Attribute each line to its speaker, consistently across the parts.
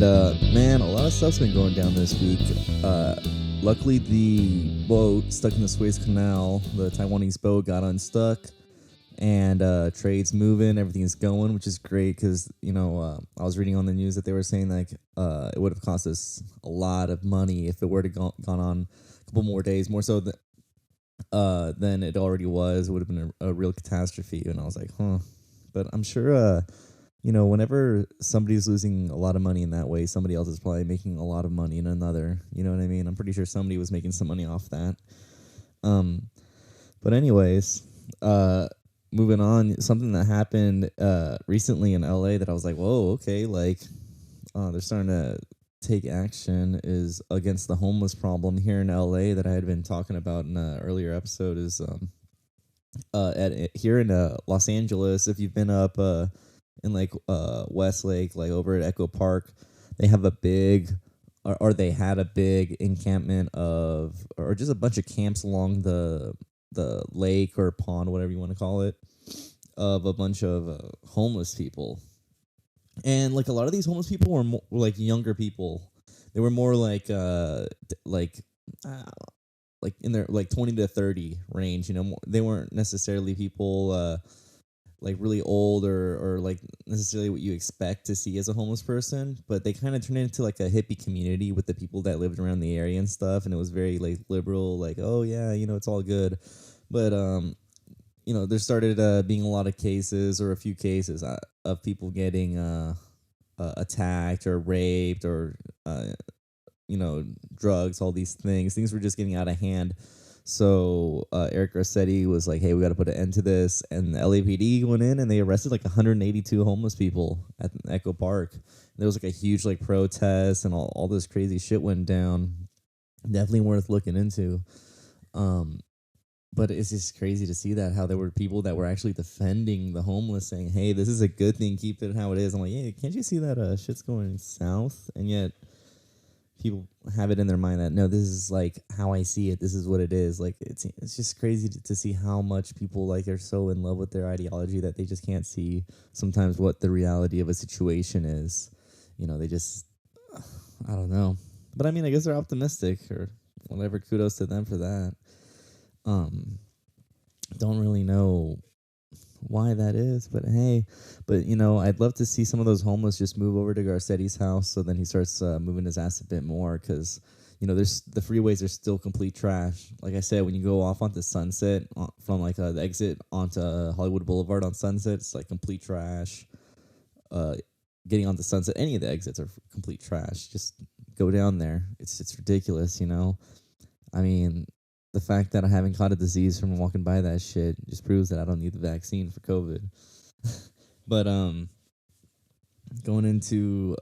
Speaker 1: Man, a lot of stuff's been going down this week. Luckily, the boat stuck in the Suez Canal, the Taiwanese boat, got unstuck, and trade's moving, everything's going, which is great because I was reading on the news that they were saying like it would have cost us a lot of money if it were to gone on a couple more days, more so than it already was. It would have been a real catastrophe, and I was like, huh. But I'm sure whenever somebody's losing a lot of money in that way, somebody else is probably making a lot of money in another. You know what I mean? I'm pretty sure somebody was making some money off that. Um, but anyways, moving on, something that happened recently in LA that I was like, whoa, okay, like they're starting to take action is against the homeless problem here in LA that I had been talking about in an earlier episode is here in Los Angeles. If you've been up in like Westlake, like over at Echo Park, they have a big, or they had a big encampment or just a bunch of camps along the lake or pond, whatever you want to call it, of a bunch of homeless people. And like a lot of these homeless people were like younger people. They were more uh, like in their like 20 to 30 range. They weren't necessarily people like really old or like necessarily what you expect to see as a homeless person, but they kind of turned into like a hippie community with the people that lived around the area and stuff, and it was very like liberal, like, oh yeah, it's all good. But there started being a lot of cases, or a few cases of people getting attacked or raped or drugs, all these things were just getting out of hand. So Eric Garcetti was like, hey, we got to put an end to this. And the LAPD went in and they arrested like 182 homeless people at Echo Park. There was like a huge like protest and all this crazy shit went down. Definitely worth looking into. But it's just crazy to see that, how there were people that were actually defending the homeless, saying, hey, this is a good thing, keep it how it is. I'm like, yeah, can't you see that shit's going south? And yet people have it in their mind that, no, this is like how I see it, this is what it is. Like it's just crazy to see how much people like are so in love with their ideology that they just can't see sometimes what the reality of a situation is. They just, I don't know. But I mean, I guess they're optimistic or whatever. Kudos to them for that. Don't really know why that is, but hey, I'd love to see some of those homeless just move over to Garcetti's house, so then he starts moving his ass a bit more, because there's the freeways are still complete trash. Like I said, when you go off onto Sunset from like the exit onto Hollywood Boulevard on Sunset, it's like complete trash. Getting onto Sunset, any of the exits are complete trash. Just go down there. It's ridiculous. I mean, the fact that I haven't caught a disease from walking by that shit just proves that I don't need the vaccine for COVID. But going into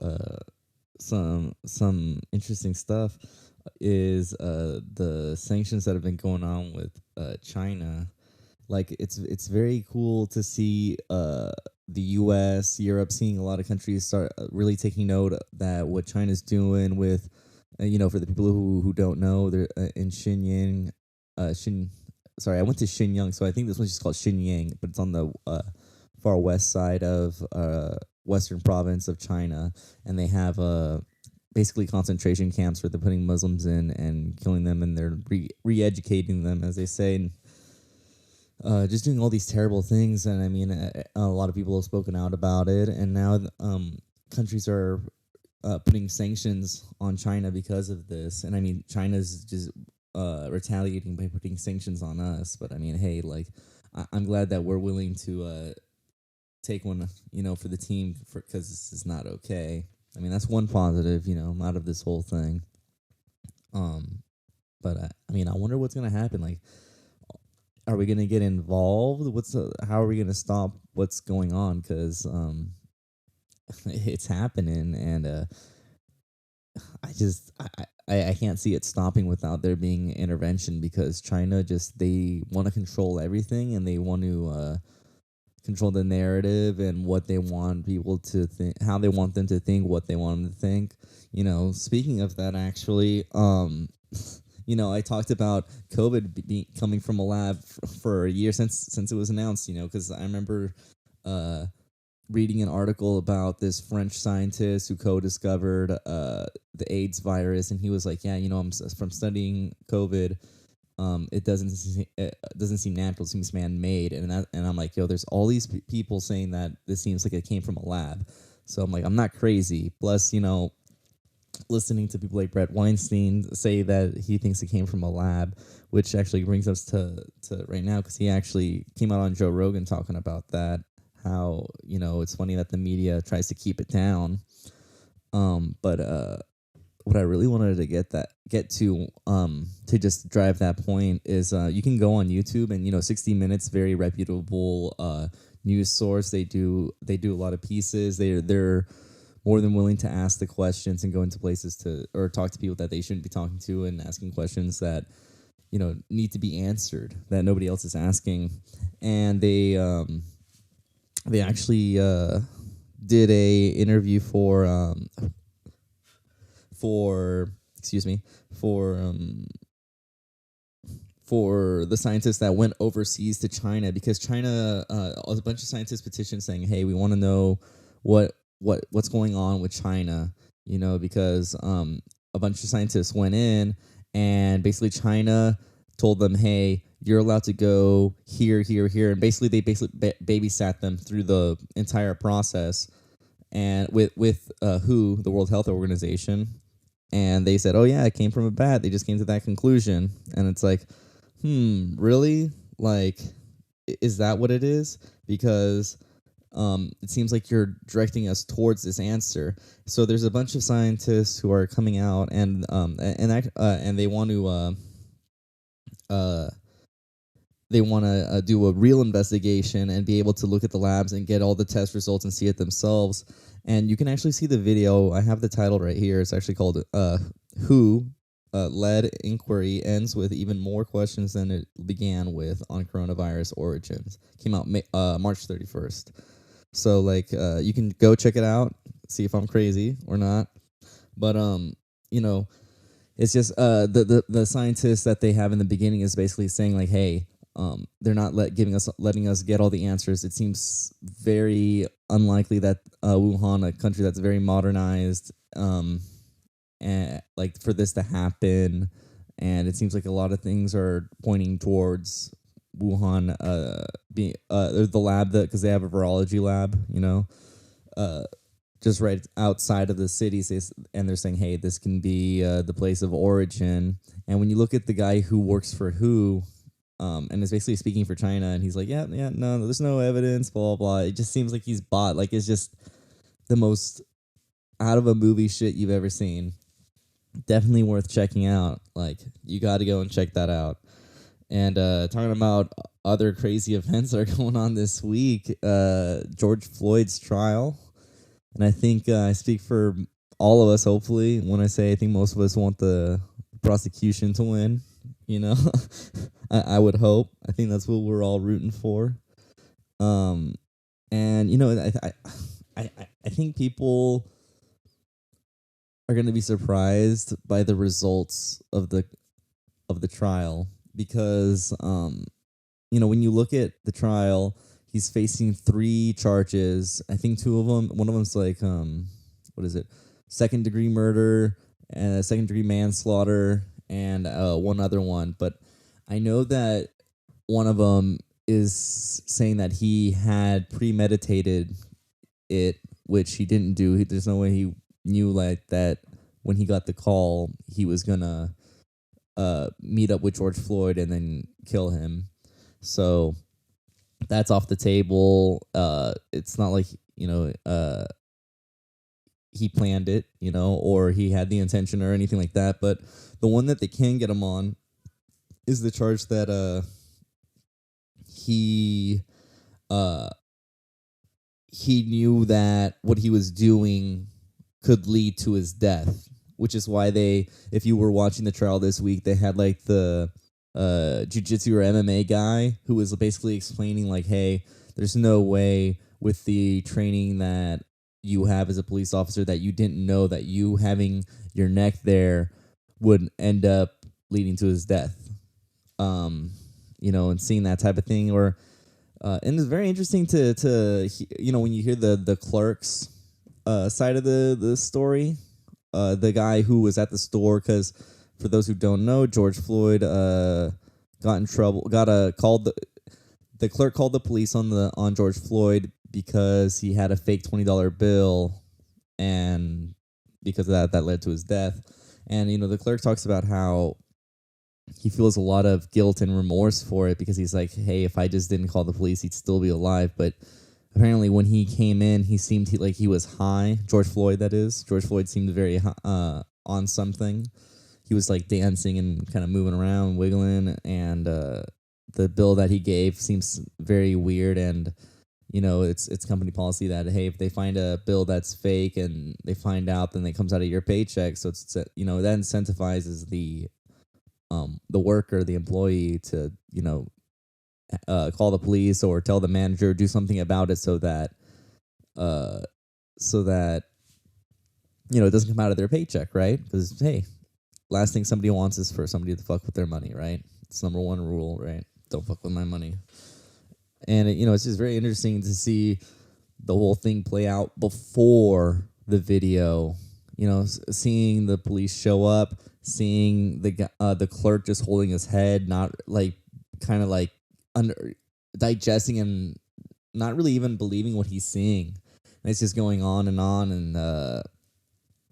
Speaker 1: some interesting stuff is the sanctions that have been going on with China. Like it's very cool to see the U.S., Europe, seeing a lot of countries start really taking note that what China's doing with, for the people who don't know, they're in Xinjiang. Sorry, I went to Xinjiang, so I think this one's just called Xinjiang, but it's on the far west side of western province of China, and they have basically concentration camps where they're putting Muslims in and killing them, and they're re-educating them, as they say, and just doing all these terrible things. And I mean, a lot of people have spoken out about it, and now countries are putting sanctions on China because of this. And I mean, China's just retaliating by putting sanctions on us. But I mean, hey, like I'm glad that we're willing to take one, for the team, because this is not okay. I mean, that's one positive, out of this whole thing. But I mean, I wonder what's gonna happen. Like, are we gonna get involved? How are we gonna stop what's going on? Because it's happening, and I can't see it stopping without there being intervention, because China they want to control everything, and they want to control the narrative and what they want people to think, how they want them to think, what they want them to think. Speaking of that, actually, I talked about COVID coming from a lab for a year since it was announced. Because I remember reading an article about this French scientist who co-discovered the AIDS virus, and he was like, "Yeah, from studying COVID, it doesn't seem natural. It seems man-made." And I'm like, "Yo, there's all these people saying that this seems like it came from a lab." So I'm like, I'm not crazy. Plus, listening to people like Brett Weinstein say that he thinks it came from a lab, which actually brings us to right now, because he actually came out on Joe Rogan talking about that. How it's funny that the media tries to keep it down. But what I really wanted to get to just drive that point is you can go on YouTube, and 60 Minutes, very reputable news source. They do a lot of pieces. They're more than willing to ask the questions and go into places to or talk to people that they shouldn't be talking to, and asking questions that need to be answered that nobody else is asking. And they actually did a interview for excuse me for the scientists that went overseas to China, because China, a bunch of scientists petitioned saying, "Hey, we want to know what's going on with China," because a bunch of scientists went in, and basically China told them, "Hey, you're allowed to go here, here, here," and basically they babysat them through the entire process, and with WHO, the World Health Organization, and they said, "Oh yeah, it came from a bat." They just came to that conclusion, and it's like, really? Like, is that what it is? Because it seems like you're directing us towards this answer. So there's a bunch of scientists who are coming out, and uh, they want to do a real investigation and be able to look at the labs and get all the test results and see it themselves. And you can actually see the video. I have the title right here. It's actually called "Who Led Inquiry Ends with Even More Questions Than It Began With on Coronavirus Origins." Came out March 31st. So you can go check it out, see if I'm crazy or not. But you know, it's just the scientists that they have in the beginning is basically saying like, "Hey, they're not letting us get all the answers." It seems very unlikely that Wuhan, a country that's very modernized, and like for this to happen, and it seems like a lot of things are pointing towards Wuhan being the lab, that because they have a virology lab, uh, just right outside of the cities, and they're saying, "Hey, this can be the place of origin." And when you look at the guy who works for WHO, and is basically speaking for China, and he's like, "Yeah, yeah, no, there's no evidence, blah blah blah." It just seems like he's bought. Like, it's just the most out of a movie shit you've ever seen. Definitely worth checking out. Like, you got to go and check that out. And talking about other crazy events that are going on this week, George Floyd's trial. And I think I speak for all of us, hopefully, when I say I think most of us want the prosecution to win. You know, I would hope. I think that's what we're all rooting for. Um, and I think people are going to be surprised by the results of the trial, because when you look at the trial, he's facing 3 charges. I think 2 of them, one of them's like what is it, second degree murder and second degree manslaughter, and one other one. But I know that one of them is saying that he had premeditated it, which he didn't do. There's no way he knew like that when he got the call he was gonna meet up with George Floyd and then kill him. So that's off the table. It's not like he planned it, or he had the intention or anything like that. But the one that they can get him on is the charge that he uh he knew that what he was doing could lead to his death, which is why if you were watching the trial this week, they had like the jiu-jitsu or MMA guy who was basically explaining like, "Hey, there's no way with the training that you have as a police officer that you didn't know that you having your neck there would end up leading to his death." And seeing that type of thing, or And it's very interesting when you hear the clerks side of the story, the guy who was at the store, because for those who don't know, George Floyd got in trouble, got called the clerk called the police on George Floyd because he had a fake $20 bill, and because of that led to his death. And the clerk talks about how he feels a lot of guilt and remorse for it, because he's like, hey, if I just didn't call the police, he'd still be alive. But apparently when he came in, he seemed like he was high. George Floyd, that is. George Floyd seemed very on something. He was like dancing and kind of moving around, wiggling, and the bill that he gave seems very weird. And it's company policy that, hey, if they find a bill that's fake and they find out, then it comes out of your paycheck. So it's that incentivizes the worker, the employee, to call the police or tell the manager, do something about it, so that uh so that it doesn't come out of their paycheck, right? Because, hey, last thing somebody wants is for somebody to fuck with their money, right? It's number one rule, right? Don't fuck with my money. And it's just very interesting to see the whole thing play out before the video. Seeing the police show up, seeing the clerk just holding his head, not like, kind of like under digesting and not really even believing what he's seeing. And it's just going on, and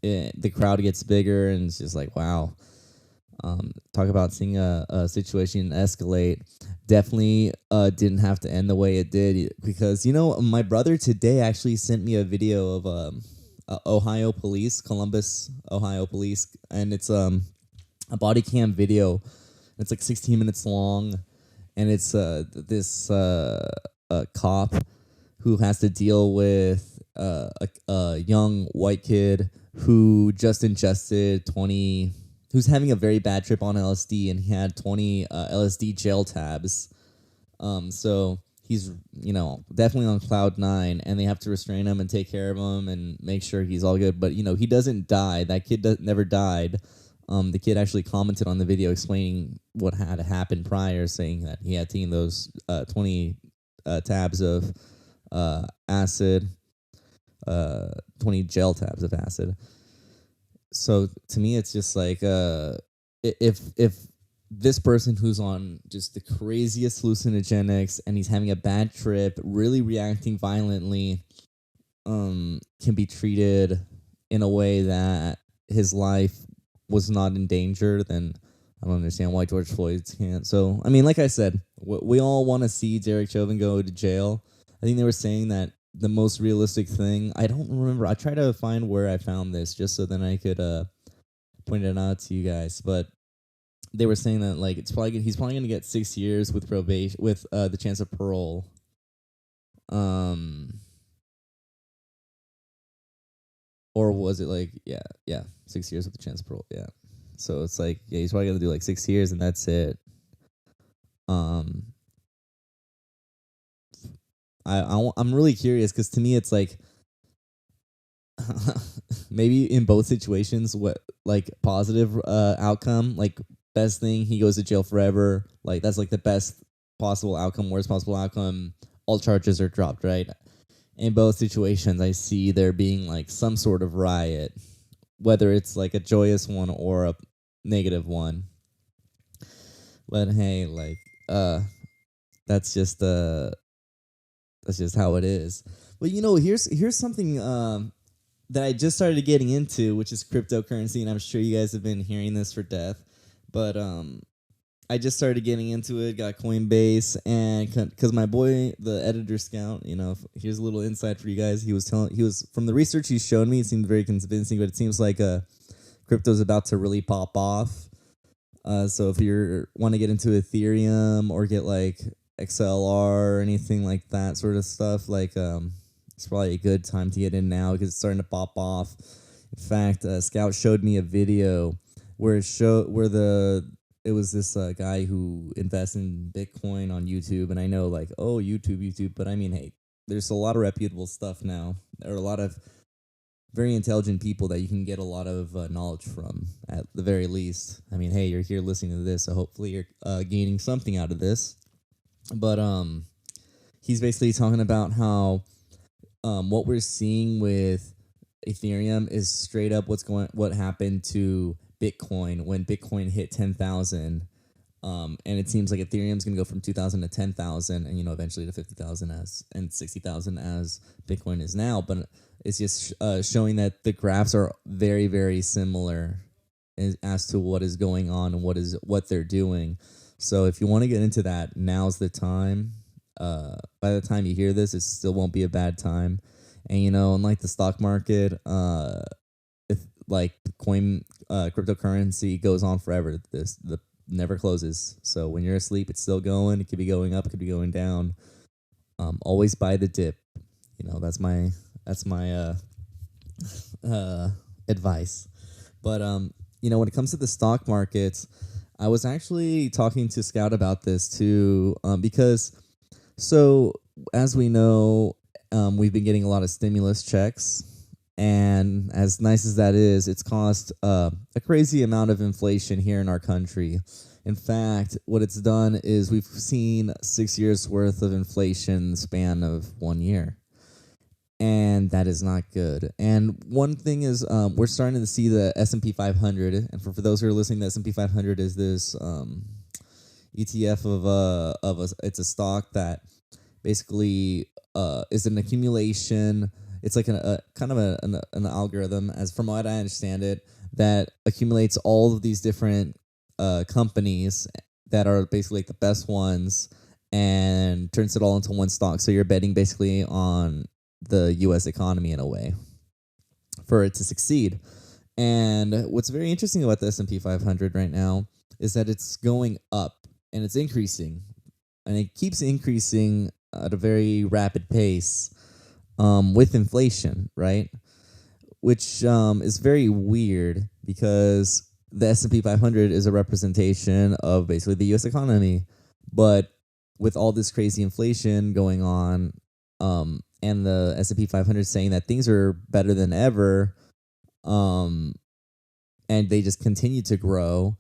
Speaker 1: the crowd gets bigger, and it's just like, wow. Talk about seeing a situation escalate. Definitely didn't have to end the way it did, because my brother today actually sent me a video of Ohio police, Columbus, Ohio police, and it's a body cam video. It's like 16 minutes long, and it's this cop who has to deal with a young white kid who just ingested 20, who's having a very bad trip on LSD, and he had 20 LSD gel tabs. So he's, definitely on cloud nine, and they have to restrain him and take care of him and make sure he's all good. But, he doesn't die. That kid never died. The kid actually commented on the video explaining what had happened prior, saying that he had taken those 20 tabs of acid, 20 gel tabs of acid. So to me, it's just like, if this person who's on just the craziest hallucinogenics and he's having a bad trip, really reacting violently, can be treated in a way that his life was not in danger, then I don't understand why George Floyd can't. So, I mean, like I said, we all want to see Dereck Chauvin go to jail. I think they were saying that the most realistic thing, I don't remember. I try to find where I found this just so then I could point it out to you guys. But they were saying that, like, he's probably going to get 6 years with probation, with the chance of parole. Or was it like, yeah, 6 years with the chance of parole, yeah. So it's like, yeah, he's probably going to do like 6 years and that's it. I'm really curious, because to me it's like, maybe in both situations, what, like, positive outcome, like, best thing, he goes to jail forever, like, that's like the best possible outcome. Worst possible outcome, all charges are dropped, right? In both situations, I see there being like some sort of riot, whether it's like a joyous one or a negative one. But hey, like, that's just how it is. But here's something that I just started getting into, which is cryptocurrency, and I'm sure you guys have been hearing this for death. But I just started getting into it, got Coinbase, and because my boy, the editor scout, here's a little insight for you guys. He was from the research he showed me, it seemed very convincing, but it seems like crypto's about to really pop off. So if you want to get into Ethereum or get like XLR or anything like that sort of stuff, like it's probably a good time to get in now because it's starting to pop off. In fact, Scout showed me a video where it was this guy who invests in Bitcoin on YouTube, and I know, like, oh, YouTube, but I mean, hey, there's a lot of reputable stuff now. There are a lot of very intelligent people that you can get a lot of knowledge from, at the very least. I mean, hey, you're here listening to this, so hopefully you're gaining something out of this. But he's basically talking about how what we're seeing with Ethereum is straight up what happened to Bitcoin when Bitcoin hit 10,000. And it seems like Ethereum's going to go from 2,000 to 10,000 and, eventually to 50,000 and 60,000 as Bitcoin is now. But it's just showing that the graphs are very, very similar as to what is going on and what they're doing. So if you want to get into that, now's the time. By the time you hear this, it still won't be a bad time. And unlike the stock market, if like cryptocurrency goes on forever, the never closes. So when you're asleep, it's still going. It could be going up, it could be going down. Always buy the dip. That's my advice. But when it comes to the stock markets, I was actually talking to Scout about this too, because so as we know, we've been getting a lot of stimulus checks, and as nice as that is, it's caused a crazy amount of inflation here in our country. In fact, what it's done is we've seen 6 years worth of inflation in the span of 1 year. And that is not good. And one thing is, we're starting to see the S&P 500. And for those who are listening, the S&P 500 is this ETF it's a stock that basically is an accumulation. It's like a kind of an algorithm, as from what I understand it, that accumulates all of these different companies that are basically like the best ones and turns it all into one stock. So you're betting basically on the U.S. economy in a way for it to succeed. And what's very interesting about the S&P 500 right now is that it's going up and it's increasing, and it keeps increasing at a very rapid pace with inflation, right? Which is very weird because the S&P 500 is a representation of basically the U.S. economy. But with all this crazy inflation going on, and the S&P 500 saying that things are better than ever, and they just continue to grow,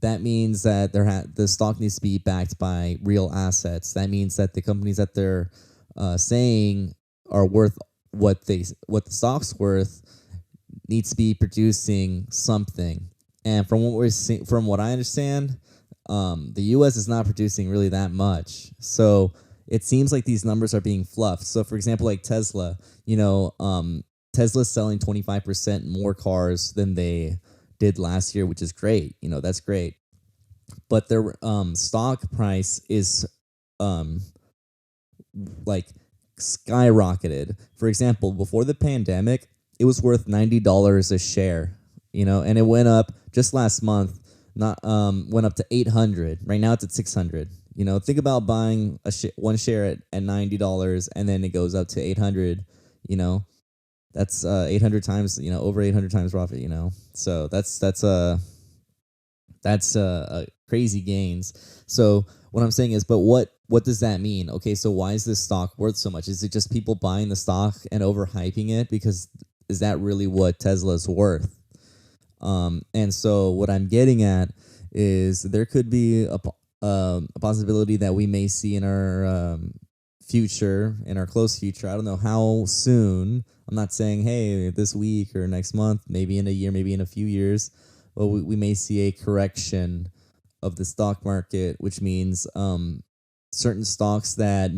Speaker 1: that means that the stock needs to be backed by real assets. That means that the companies that they're saying are worth what the stock's worth needs to be producing something. And from what we're seeing, from what I understand, the U.S. is not producing really that much. So it seems like these numbers are being fluffed. So, for example, like Tesla, Tesla's selling 25% more cars than they did last year, which is great. That's great. But their stock price is like skyrocketed. For example, before the pandemic, it was worth $90 a share, and it went up just last month. Not went up to 800. Right now it's at 600. Think about buying one share at $90, and then it goes up to 800. That's 800 times, over 800 times profit. So that's crazy gains. So what I'm saying is, but what does that mean? Okay, so why is this stock worth so much? Is it just people buying the stock and overhyping it? Because is that really what Tesla's worth? And so what I'm getting at is there could be a possibility that we may see in our future, in our close future. I don't know how soon. I'm not saying, hey, this week or next month, maybe in a year, maybe in a few years, but we may see a correction of the stock market, which means certain stocks that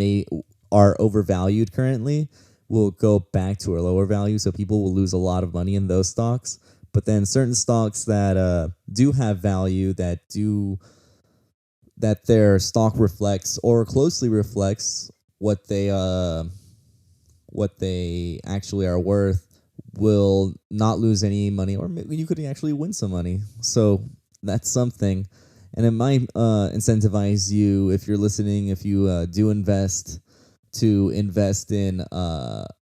Speaker 1: are overvalued currently will go back to a lower value. So people will lose a lot of money in those stocks. But then certain stocks that do have value, that their stock reflects or closely reflects what they actually are worth, will not lose any money, or maybe you could actually win some money. So that's something, and it might incentivize you, if you're listening, if you do invest, to invest in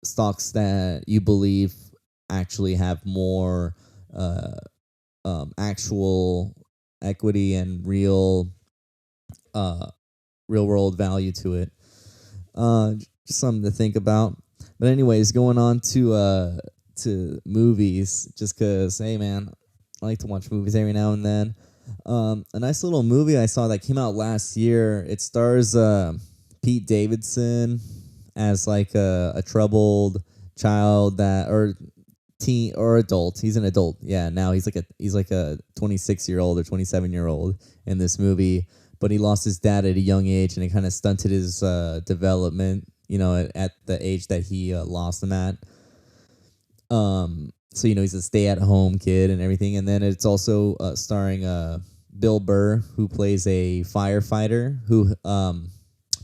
Speaker 1: stocks that you believe actually have more actual equity and real world value to it. Just something to think about. But anyways, going on to movies, just because, hey man, I like to watch movies every now and then. A nice little movie I saw that came out last year. It stars Pete Davidson as like a troubled child that or teen or adult. He's an adult. Yeah, now he's like a 26-year-old or 27-year-old in this movie, but he lost his dad at a young age, and it kind of stunted his development. At the age that he lost him at. So he's a stay-at-home kid and everything, and then it's also starring Bill Burr, who plays a firefighter. Who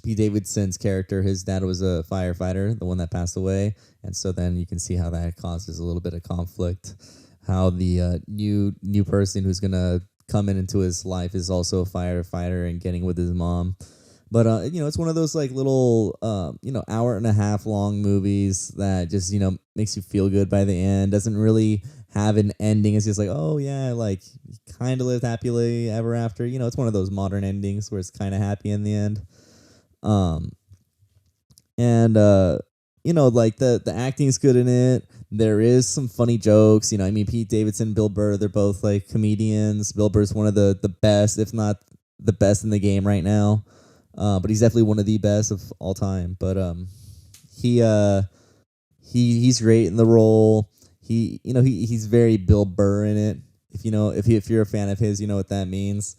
Speaker 1: Pete Davidson's character, his dad was a firefighter, the one that passed away, and so then you can see how that causes a little bit of conflict. How the new person who's gonna come into his life is also a firefighter and getting with his mom. But it's one of those like little hour and a half long movies that just makes you feel good by the end. Doesn't really have an ending. It's just like, oh yeah, like kind of lived happily ever after. It's one of those modern endings where it's kind of happy in the end. Um, and like the acting's good in it. There is some funny jokes. I mean, Pete Davidson, Bill Burr, they're both like comedians. Bill Burr's one of the best, if not the best in the game right now. But he's definitely one of the best of all time. But he's great in the role. He's very Bill Burr in it. If you're a fan of his, you know what that means.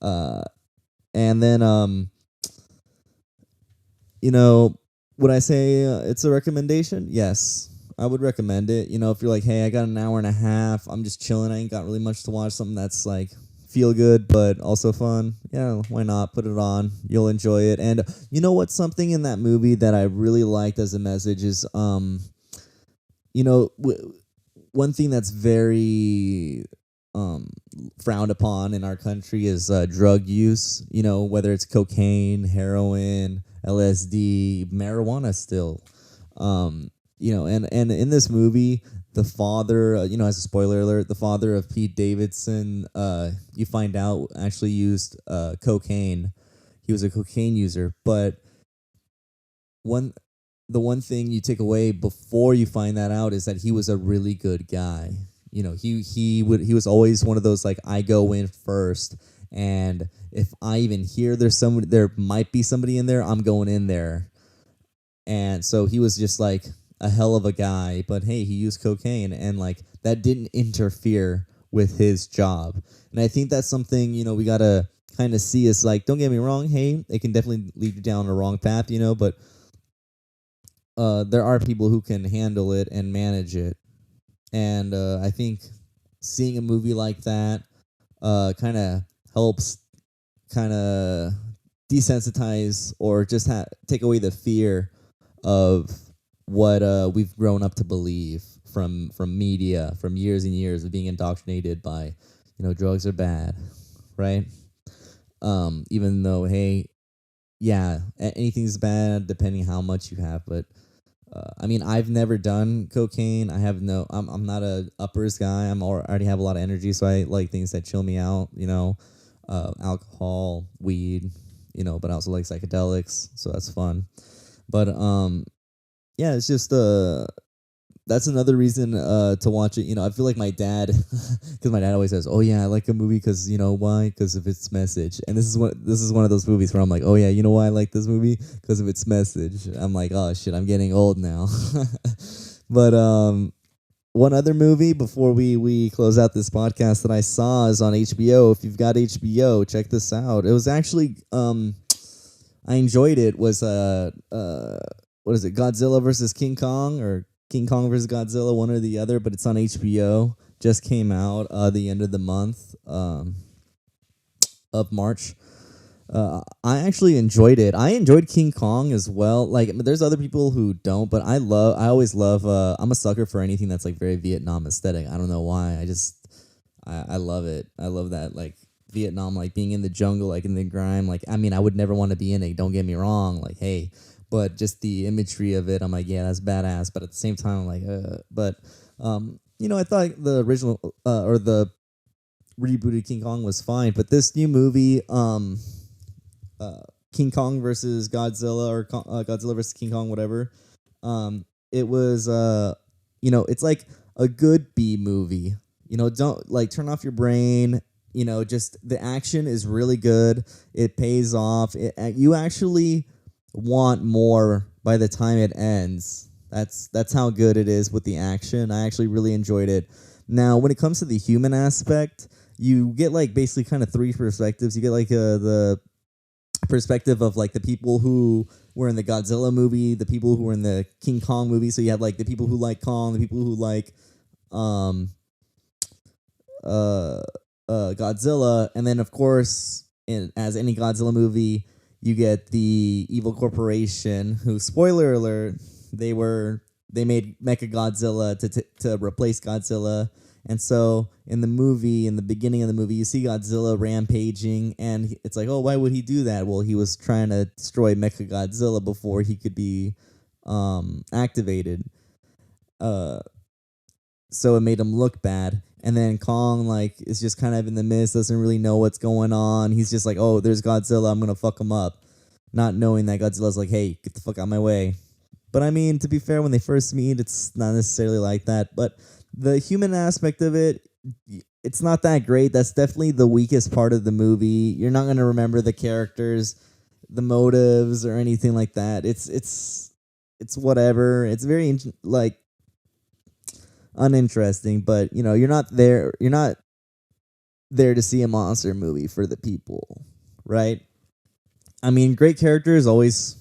Speaker 1: And then would I say it's a recommendation? Yes, I would recommend it. If you're like, hey, I got an hour and a half, I'm just chilling, I ain't got really much to watch, something that's like feel good but also fun. Yeah, why not? Put it on. You'll enjoy it. And you know what's something in that movie that I really liked as a message is, one thing that's very frowned upon in our country is drug use. Whether it's cocaine, heroin, LSD, marijuana still. And in this movie, the father, as a spoiler alert, the father of Pete Davidson, you find out actually used cocaine. He was a cocaine user, but the one thing you take away before you find that out is that he was a really good guy. He was always one of those like, I go in first, and if I even hear there might be somebody in there, I'm going in there. And so he was just like a hell of a guy, but hey, he used cocaine, and like that didn't interfere with his job. And I think that's something, we gotta kind of see is like, don't get me wrong, hey, it can definitely lead you down the wrong path, but there are people who can handle it and manage it. And I think seeing a movie like that kind of helps kind of desensitize or just take away the fear of what we've grown up to believe from media, from years and years of being indoctrinated by, drugs are bad, right? Even though, hey, yeah, anything's bad depending how much you have, but I mean, I've never done cocaine. I'm not a uppers guy. Already have a lot of energy, so I like things that chill me out. Alcohol, weed, but I also like psychedelics, so that's fun. But yeah, it's just that's another reason to watch it. I feel like my dad, because my dad always says, "Oh yeah, I like a movie because why? Because of its message." And this is one of those movies where I'm like, "Oh yeah, you know why I like this movie? Because of its message." I'm like, "Oh shit, I'm getting old now." But one other movie before we close out this podcast that I saw is on HBO. If you've got HBO, check this out. It was actually I enjoyed it. Was what is it? Godzilla versus King Kong, or King Kong versus Godzilla, one or the other, but it's on HBO. Just came out the end of the month of March. I actually enjoyed it. I enjoyed King Kong as well. Like, there's other people who don't, but I always love. I'm a sucker for anything that's like very Vietnam aesthetic. I don't know why. I love it. I love that, like Vietnam, like being in the jungle, like in the grime. Like, I mean, I would never want to be in it. Don't get me wrong. Like, hey. But just the imagery of it, I'm like, yeah, that's badass. But at the same time, I'm like, I thought the original or the rebooted King Kong was fine. But this new movie, King Kong versus Godzilla, or Godzilla versus King Kong, whatever, it was, it's like a good B movie. Don't like turn off your brain. Just the action is really good. It pays off. You actually want more by the time it ends. That's how good it is with the action. I actually really enjoyed it. Now, when it comes to the human aspect, you get like basically kind of three perspectives. You get like the perspective of like the people who were in the Godzilla movie, the people who were in the King Kong movie. So you have like the people who like Kong, the people who like um uh Godzilla, and then of course, as any Godzilla movie, you get the evil corporation. Who, spoiler alert, they made Mecha Godzilla to replace Godzilla. And so in the movie, in the beginning of the movie, you see Godzilla rampaging, and it's like, oh, why would he do that? Well, he was trying to destroy Mecha Godzilla before he could be activated. Uh, so it made him look bad. And then Kong like is just kind of in the midst, doesn't really know what's going on. He's just like, oh, there's Godzilla, I'm gonna fuck him up, not knowing that Godzilla's like, hey, get the fuck out of my way. But I mean, to be fair, when they first meet, it's not necessarily like that. But the human aspect of it, it's not that great. That's definitely the weakest part of the movie. You're not gonna remember the characters, the motives, or anything like that. It's whatever. It's very like uninteresting, but you're not there. You're not there to see a monster movie for the people, right? I mean, great character is always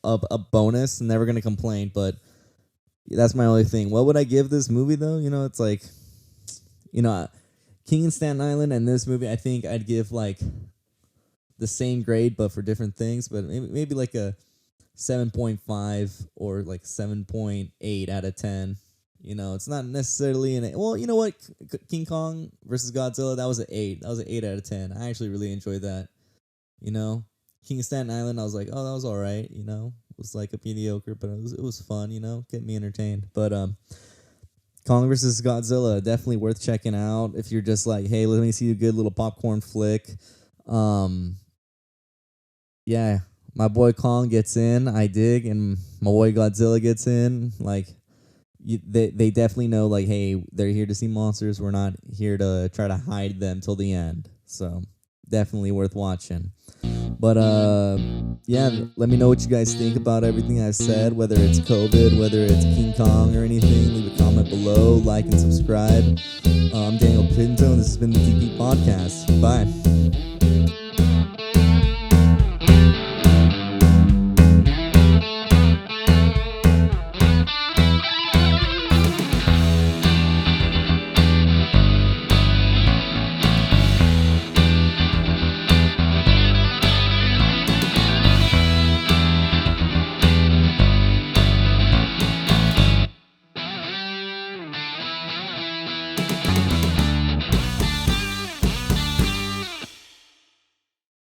Speaker 1: a bonus. Never gonna complain, but that's my only thing. What would I give this movie though? It's like, King and Staten Island and this movie, I think I'd give like the same grade, but for different things. But maybe like a 7.5 or like 7.8 out of 10. It's not necessarily well, you know what? King Kong versus Godzilla, that was an 8. That was an 8 out of 10. I actually really enjoyed that. King of Staten Island, I was like, oh, that was all right. It was like a mediocre, but it was fun. Get me entertained. But Kong versus Godzilla, definitely worth checking out if you're just like, hey, let me see a good little popcorn flick. Yeah, my boy Kong gets in, I dig, and my boy Godzilla gets in, like. They definitely know, like, hey, they're here to see monsters. We're not here to try to hide them till the end. So definitely worth watching. But yeah, let me know what you guys think about everything I've said, whether it's COVID, whether it's King Kong or anything. Leave a comment below, like and subscribe. I'm Daniel Pinto, and this has been the TP Podcast. Bye.